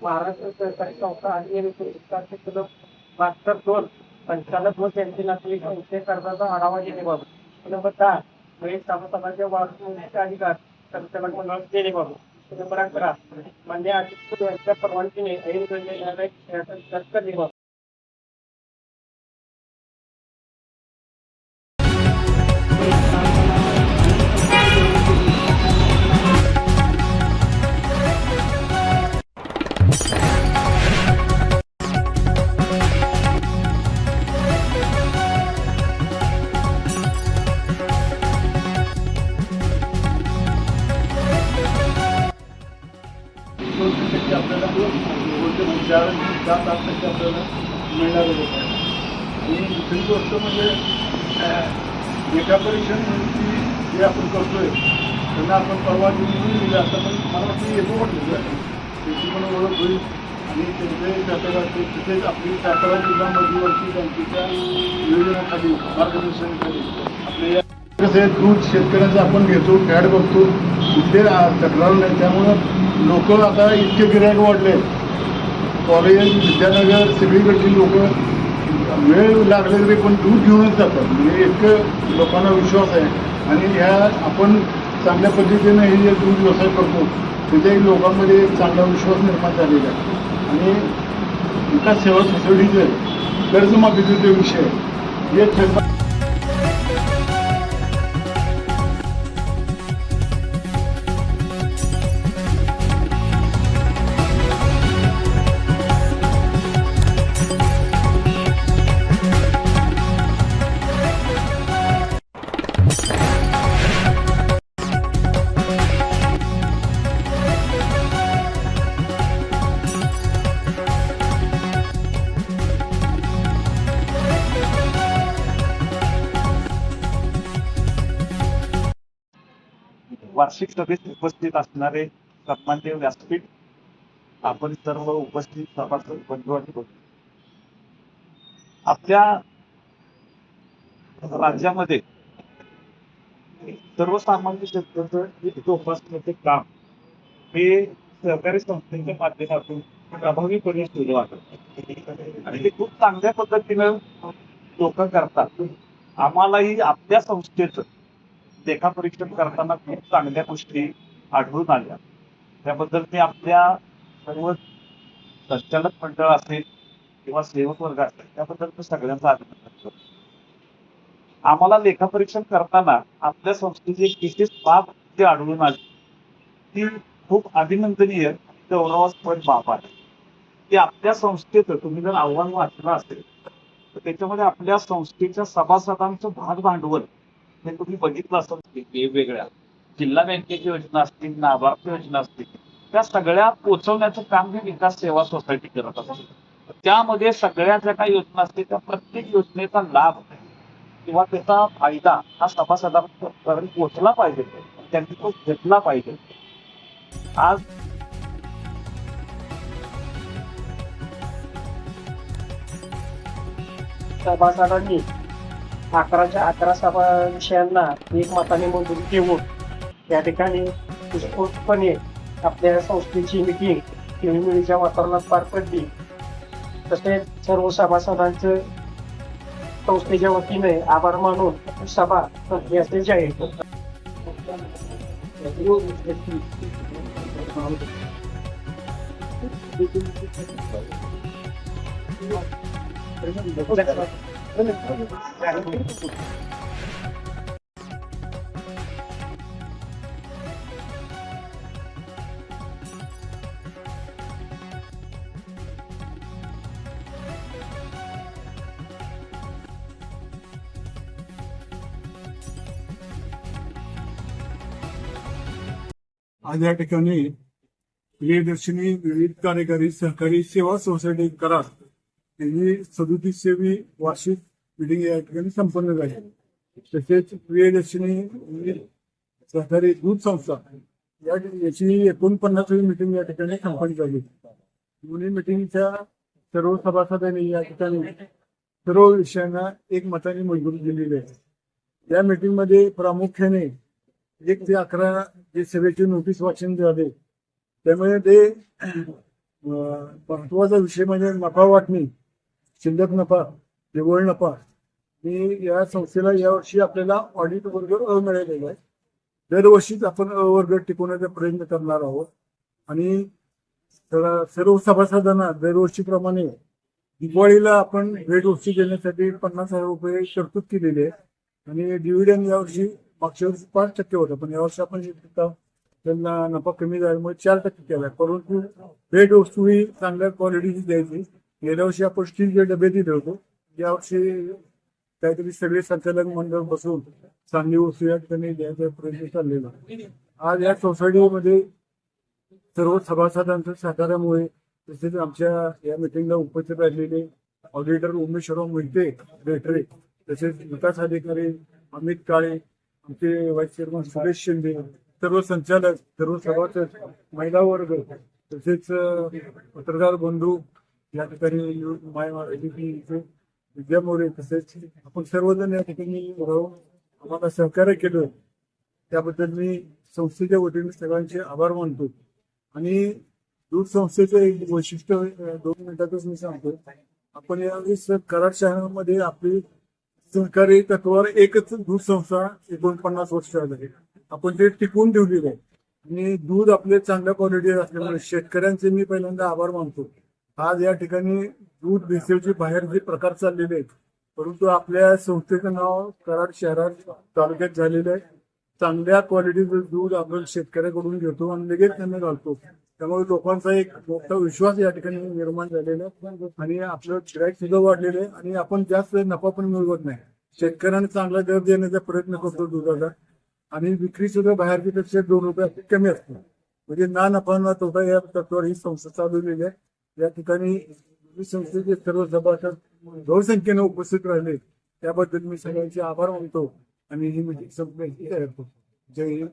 महाराष्ट्र सहकारी संस्था आणि कलम 72 संचालक व त्यांचे नागरिक संस्थे कर्जाचा आढावा घेण्याबाबत. नंबर 10 सभासदांच्या वाढवण्याचे अधिकार संचालक मंडळ देण्याबाबत. नंबर 11 मान्य आयुक्त यांच्या परवानगीने खर्च करण्याबाबत. आपल्याला कोणते 4-5% आपल्याला मिळणार होत आहे. आणि दुसरी गोष्ट म्हणजे लेखा परीक्षण जे आपण करतोय त्यांना आपण परवानगी म्हणून दिली असं पण मला वाटतं येतो म्हटलं त्याची पण ओळख होईल आणि त्यांचे सातारा तिथेच आपली सातारा जिल्हा मध्यवर्ती बँकेच्या नियोजनाखाली मार्गदर्शनाखाली आपल्या कसं आहे दूध शेतकऱ्यांचं आपण घेतो फॅट बघतो कुठले तक्रार नाही. त्यामुळं लोक आता इतके गिऱ्हाईक वाढले कॉलेज विद्यानगर सगळीकडची लोक वेळ लागले तरी पण दूध घेऊनच जातात. म्हणजे इतकं लोकांना विश्वास आहे आणि ह्या आपण चांगल्या पद्धतीनं हे जे दूध व्यवसाय करतो तिथेही लोकांमध्ये एक चांगला विश्वास निर्माण झालेला आहे. आणि विकास सेवा सोसायटीचे कर्जमाफीचे विषय हे वार्षिक सभेत उपस्थित असणारे सन्माननीय व्यासपीठ, आपण सर्व उपस्थित सभासद बंधू आणि भगिनी, आपल्या राज्यामध्ये सर्वसामान्य शेतकऱ्यांचं जोपासण्याचे काम हे सहकारी संस्थेच्या माध्यमातून प्रभावीपणे सुरू आहे आणि ते खूप चांगल्या पद्धतीनं लोक करतात. आम्हालाही आपल्या संस्थेचं लेखा परीक्षण करताना खूप चांगल्या गोष्टी आढळून आल्या. त्याबद्दल मी आपल्या सर्व संचालक मंडळ असेल किंवा सेवक वर्ग असेल त्याबद्दल मी सगळ्यांचा अभिनंदन करतो. आम्हाला लेखा परीक्षण करताना आपल्या संस्थेची एक विशेष बाब जी आढळून आली ती खूप अभिनंदनीय गौरवास्पद बाब आहे की आपल्या संस्थेचं तुम्ही जर आव्हान वाचलं असेल तर त्याच्यामध्ये आपल्या संस्थेच्या सभासदांचं भाग भांडवल हे तुम्ही बघितलं असेल वेगवेगळ्या जिल्हा बँकेची योजना असतील, नाबार्ड योजना असतील, त्या सगळ्या पोहोचवण्याचं काम ही विकास सेवा सोसायटी करत असते. त्यामध्ये सगळ्या ज्या काही योजना असतील त्या प्रत्येक योजनेचा लाभ किंवा त्याचा फायदा हा सभासदांपर्यंत पोहोचला पाहिजे, त्यांनी तो घेतला पाहिजे. आज सभासदांनी 11च्या सभा विषयांना एकमताने मंजुरी देऊन या ठिकाणी उत्स्फूर्तपणे आपल्या संस्थेची मिटिंग खेळीमेळीच्या वातावरणात पार पडली. तसेच सर्व सभासदांचं संस्थेच्या वतीने आभार मानून सभा संपली असल्याचे जाहीर आज या ठिकाणी प्रियदर्शिनी विविध कार्यकारी सहकारी सेवा सोसायटी कराड यांची 37वी वार्षिक मीटिंग या ठिकाणी संपन्न झाली. तसेच प्रियदर्शिनी विविध सहकारी दूध संस्था याची 49वी मीटिंग या ठिकाणी संपन्न झाली. दोन्ही मीटिंगच्या सर्व सभासदांनी या ठिकाणी सर्व विषयांना एकमताने मंजुरी दिलेली आहे. या मीटिंगमध्ये प्रामुख्याने 1 ते 11 जे सभेचे नोटीस वाचन झाले त्यामुळे ते महत्वाचा विषय म्हणजे नफा वाटणी, शिल्लक नफा, निव्वळ नफा. मी या संस्थेला यावर्षी आपल्याला ऑडिट वर्ग अ मिळालेला आहे. दरवर्षीच आपण अ वर्ग टिकवण्याचा प्रयत्न करणार आहोत आणि सर्व सभासदांना दरवर्षीप्रमाणे दिवाळीला आपण भेटवस्तू देण्यासाठी 50,000 रुपये तरतूद केलेली आहे आणि डिव्हिडंड यावर्षी मागच्या वर्षी 5% होतं, पण यावर्षी आपण त्यांना नफा कमी झाल्यामुळे 4% केला. परंतु भेटवस्तू ही चांगल्या क्वालिटीची द्यायची. गेल्या वर्षी आपण स्टीलचे डबे दिले होते, यावर्षी काहीतरी सगळे संचालक मंडळ बसून चांगली वस्तू या ठिकाणी द्यायचा प्रयत्न चाललेला. आज या सोसायटीमध्ये सर्व सभासदांच्या सहकार्यामुळे तसेच आमच्या या मिटिंगला उपस्थित राहिलेले ऑडिटर उमेशराव मोहिते रेटरे, तसेच विकास अधिकारी अमित काळे, आमचे व्हाईस चेअरमन सुरेश शिंदे, सर्व संचालक, सर्व सभासद, महिला वर्ग, तसेच पत्रकार बंधू या ठिकाणी विद्या मोरे, तसेच आपण सर्वजण या ठिकाणी राहून आम्हाला सहकार्य केलं त्याबद्दल मी संस्थेच्या वतीने सगळ्यांचे आभार मानतो. आणि दूध संस्थेचं एक वैशिष्ट्य 2 मिनिटातच मी सांगतो. आपण यावेळेस कराड शहरामध्ये आपली सहकारी तत्वावर एकच दूध संस्था 49 वर्ष झाली, आपण ते टिकवून ठेवलेलं आहे आणि दूध आपले चांगल्या क्वालिटी असल्यामुळे शेतकऱ्यांचे मी पहिल्यांदा आभार मानतो. आज या ठिकाणी दूध भेसळचे बाहेर जे प्रकार चाललेले आहेत, परंतु आपल्या संस्थेचं नाव कराड शहरात तालुक्यात झालेलं आहे. चांगल्या क्वालिटीचं दूध आपण शेतकऱ्याकडून घेतो आणि लगेच त्यांना घालतो, त्यामुळे लोकांचा एक मोठा विश्वास या ठिकाणी निर्माण झालेला आहे आणि आपलं गिराईक सुद्धा वाढलेलं आहे आणि आपण जास्त नफा पण मिळवत नाही. शेतकऱ्यांना चांगला दर देण्याचा प्रयत्न करतो दुधाचा आणि विक्री सुद्धा बाहेरच्या पेक्षा 2 रुपये कमी असते. म्हणजे ना नफा ना तोटा या तत्वावर ही संस्था चालवलेली आहे. या ठिकाणी संस्थेचे सर्व सभासद बहुसंख्येने उपस्थित राहिले त्याबद्दल मी सगळ्यांचे आभार मानतो आणि ही मीटिंग संपण्याची तयार करतो. जय हिंद.